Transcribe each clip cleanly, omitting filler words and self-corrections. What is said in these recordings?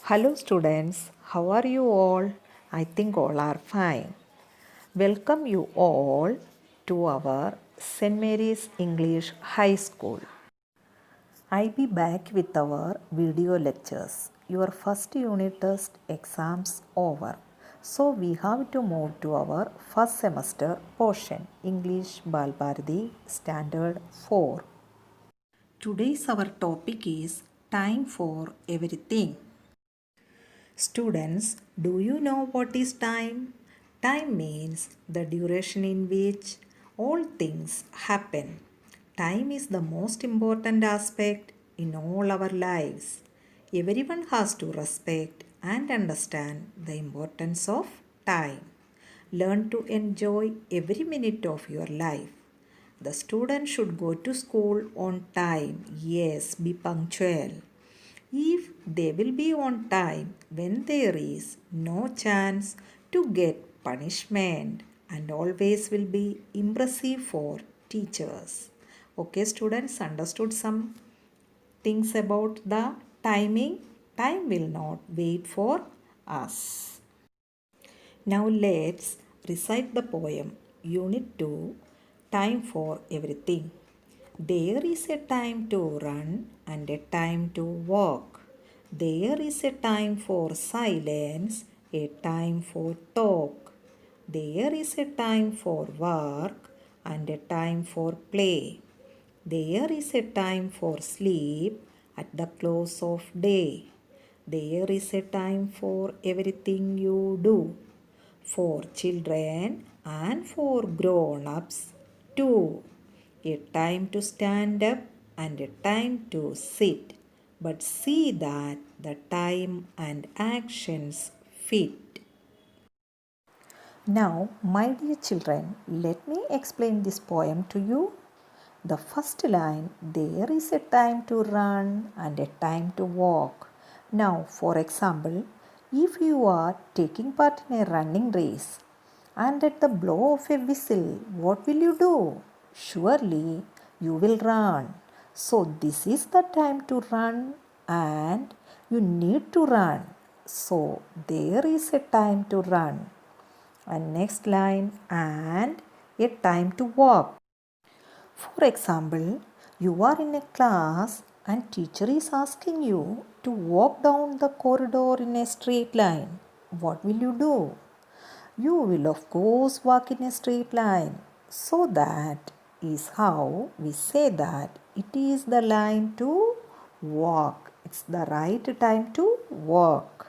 Hello students, how are you all? I think all are fine. Welcome you all to our St. Mary's English High School. I be back with our video lectures. Your first unit test exams over. So we have to move to our first semester portion, English Balbharati Standard 4. Today's our topic is time for everything. Students, do you know what is time? Time means the duration in which all things happen. Time is the most important aspect in all our lives. Everyone has to respect and understand the importance of time. Learn to enjoy every minute of your life. The student should go to school on time. Yes, be punctual. If they will be on time when there is no chance to get punishment and always will be impressive for teachers. Okay, students, understood some things about the timing? Time will not wait for us. Now let's recite the poem Unit 2 Time for Everything. There is a time to run and a time to walk. There is a time for silence, a time for talk. There is a time for work and a time for play. There is a time for sleep at the close of day. There is a time for everything you do, for children and for grown-ups too. A time to stand up and a time to sit, but see that the time and actions fit. Now, my dear children, let me explain this poem to you. The first line, there is a time to run and a time to walk. Now, for example, if you are taking part in a running race and at the blow of a whistle, what will you do? Surely you will run. So, this is the time to run and you need to run. So, there is a time to run. And next line, and a time to walk. For example, you are in a class and teacher is asking you to walk down the corridor in a straight line. What will you do? You will of course walk in a straight line. So that is how we say that it is the line to walk. It's the right time to walk.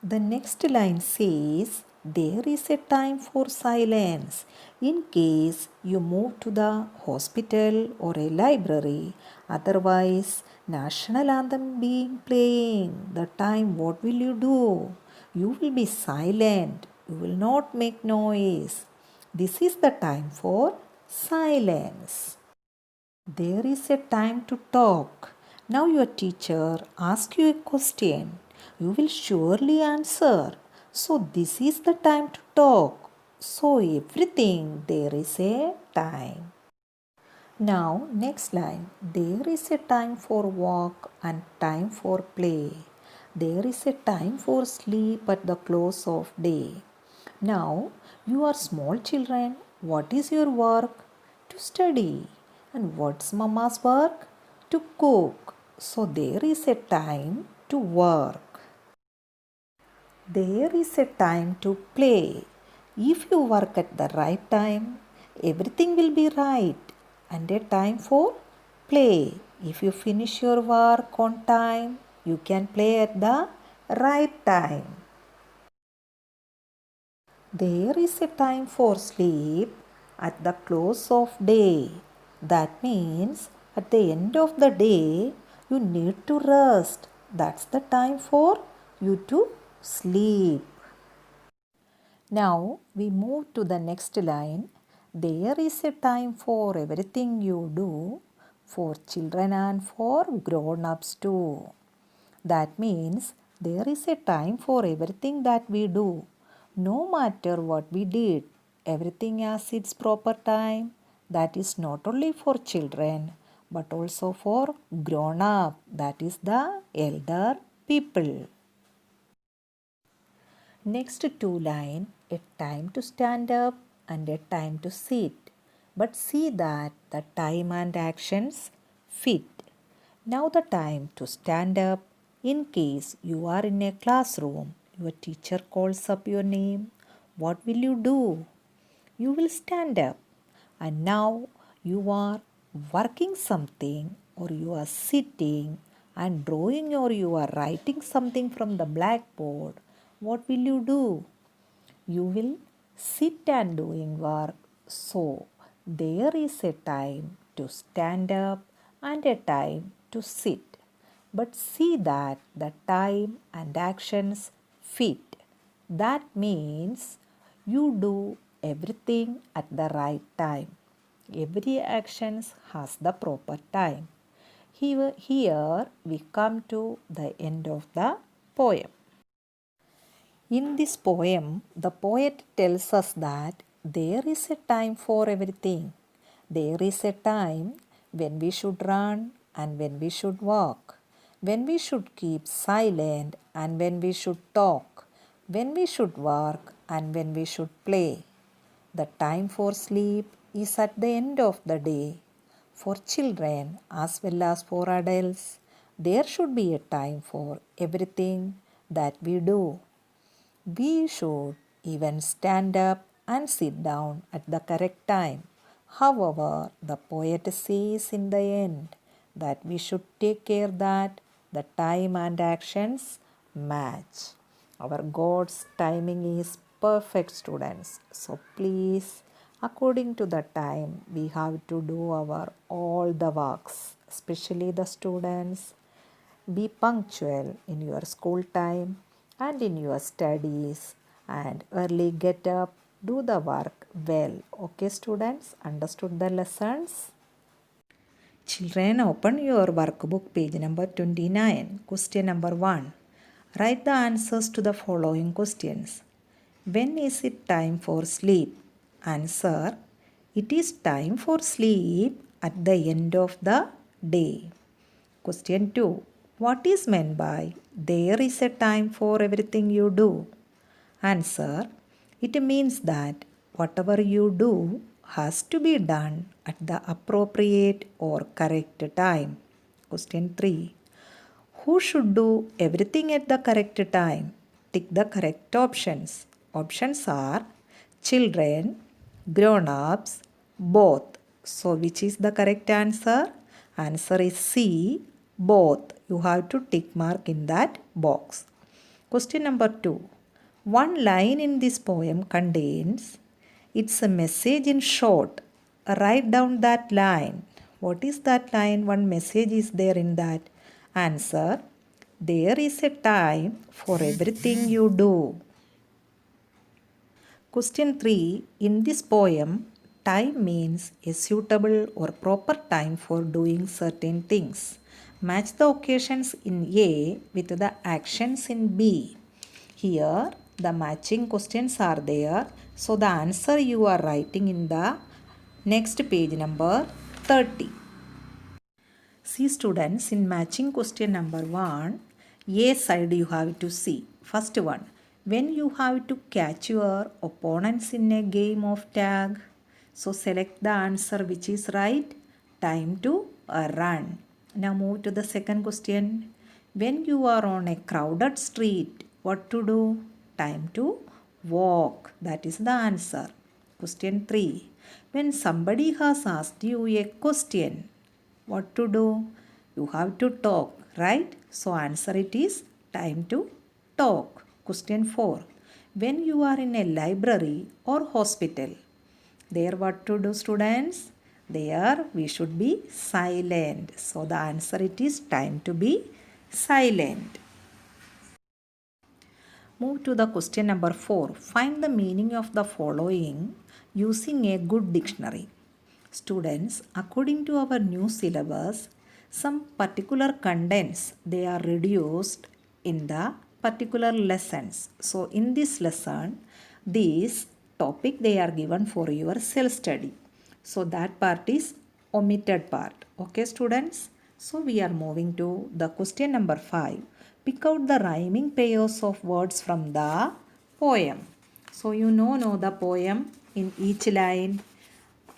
The next line says, there is a time for silence. In case you move to the hospital or a library, otherwise, national anthem being playing, the time what will you do? You will be silent. You will not make noise. This is the time for silence. There is a time to talk. Now your teacher asks you a question. You will surely answer. So this is the time to talk. So everything there is a time. Now next line. There is a time for walk and time for play. There is a time for sleep at the close of day. Now you are small children. What is your work? To study. And what's mama's work? To cook. So there is a time to work. There is a time to play. If you work at the right time, everything will be right. And a time for play. If you finish your work on time, you can play at the right time. There is a time for sleep at the close of day. That means at the end of the day, you need to rest. That's the time for you to sleep. Now we move to the next line. There is a time for everything you do, for children and for grown-ups too. That means there is a time for everything that we do. No matter what we did, everything has its proper time. That is not only for children but also for grown up, that is the elder people. Next two line, a time to stand up and a time to sit. But see that the time and actions fit. Now the time to stand up in case you are in a classroom. Your teacher calls up your name. What will you do? You will stand up. And now you are working something or you are sitting and drawing or you are writing something from the blackboard. What will you do? You will sit and doing work. So there is a time to stand up and a time to sit. But see that the time and actions fit. That means you do everything at the right time. Every action has the proper time. Here we come to the end of the poem. In this poem, the poet tells us that there is a time for everything. There is a time when we should run and when we should walk, when we should keep silent and when we should talk, when we should work and when we should play. The time for sleep is at the end of the day. For children as well as for adults, there should be a time for everything that we do. We should even stand up and sit down at the correct time. However, the poet says in the end that we should take care that the time and actions match. Our God's timing is perfect, students. So please, according to the time, we have to do our all the works, especially the students. Be punctual in your school time and in your studies and early get up, do the work well. Okay, students, understood the lessons? Children, open your workbook page number 29. Question number 1. Write the answers to the following questions. When is it time for sleep? Answer. It is time for sleep at the end of the day. Question 2. What is meant by there is a time for everything you do? Answer. It means that whatever you do has to be done at the appropriate or correct time. Question 3. Who should do everything at the correct time? Tick the correct options. Options are children, grown-ups, both. So which is the correct answer? Answer is C, both. You have to tick mark in that box. Question number 2. One line in this poem contains, it's a message in short. Write down that line. What is that line? One message is there in that. Answer. There is a time for everything you do. Question 3. In this poem, time means a suitable or proper time for doing certain things. Match the occasions in A with the actions in B. Here, the matching questions are there. So, the answer you are writing in the next page number 30. See students, in matching question number 1, A side you have to see. First one, when you have to catch your opponents in a game of tag. So select the answer which is right. Time to run. Now move to the second question. When you are on a crowded street, what to do? Time to walk. That is the answer. Question 3. When somebody has asked you a question, what to do? You have to talk, right? So answer it is time to talk. Question 4. When you are in a library or hospital, there what to do, students? There we should be silent. So the answer it is time to be silent. Move to the question number 4. Find the meaning of the following using a good dictionary. Students, according to our new syllabus, some particular contents they are reduced in the particular lessons. So in this lesson, this topic they are given for your self-study. So that part is omitted part. Okay students? So we are moving to the question number 5. Pick out the rhyming pairs of words from the poem. So you know the poem in each line.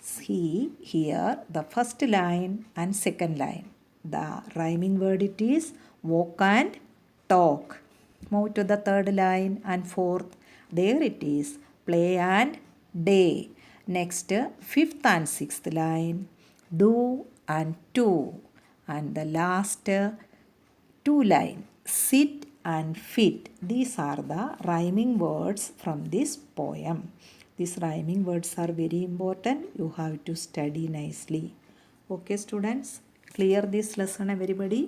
See here the first line and second line. The rhyming word it is walk and talk. Move to the third line and fourth. There it is play and day. Next fifth and sixth line do and to. And the last two line sit and fit. These are the rhyming words from this poem. These rhyming words are very important. You have to study nicely. Okay students, clear this lesson everybody.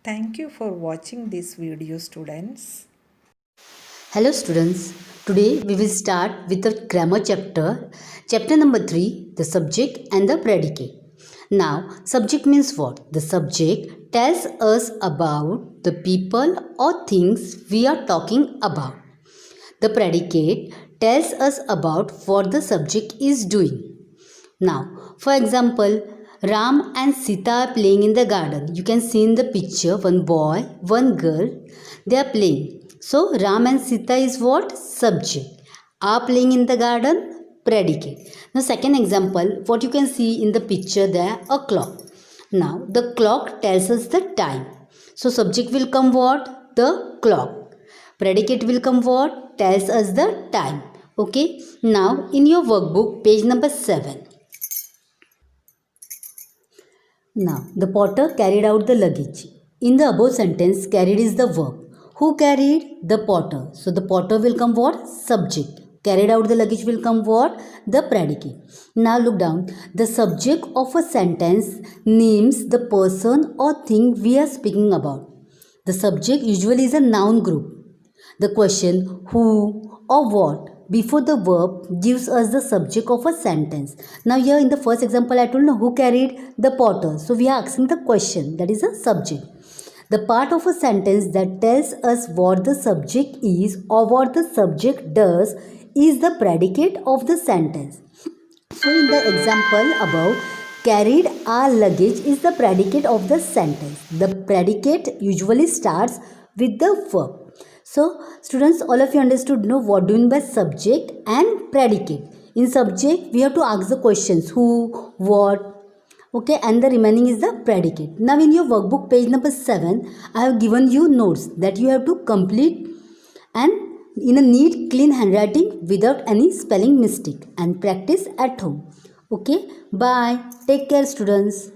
Thank you for watching this video students. Hello students, today we will start with the grammar chapter. Chapter number 3, the subject and the predicate. Now, subject means what? The subject tells us about the people or things we are talking about. The predicate tells us about what the subject is doing. Now, for example, Ram and Sita are playing in the garden. You can see in the picture one boy, one girl, they are playing. So, Ram and Sita is what? Subject. Are playing in the garden? Predicate. Now, second example, what you can see in the picture there, a clock. Now, the clock tells us the time. So, subject will come what? The clock. Predicate will come what? Tells us the time. Okay. Now, in your workbook, page number 7. Now, the potter carried out the luggage. In the above sentence, carried is the verb. Who carried? The potter. So, the potter will come what? Subject. Carried out the luggage will come what? The predicate. Now, look down. The subject of a sentence names the person or thing we are speaking about. The subject usually is a noun group. The question who or what before the verb gives us the subject of a sentence. Now here in the first example I told you who carried the potter. So we are asking the question, that is a subject. The part of a sentence that tells us what the subject is or what the subject does is the predicate of the sentence. So in the example above, carried our luggage is the predicate of the sentence. The predicate usually starts with the verb. So students, all of you understood what do you mean by subject and predicate. In subject, we have to ask the questions who, what, okay, and the remaining is the predicate. Now in your workbook page number 7, I have given you notes that you have to complete and in a neat clean handwriting without any spelling mistake and practice at home. Okay, bye. Take care students.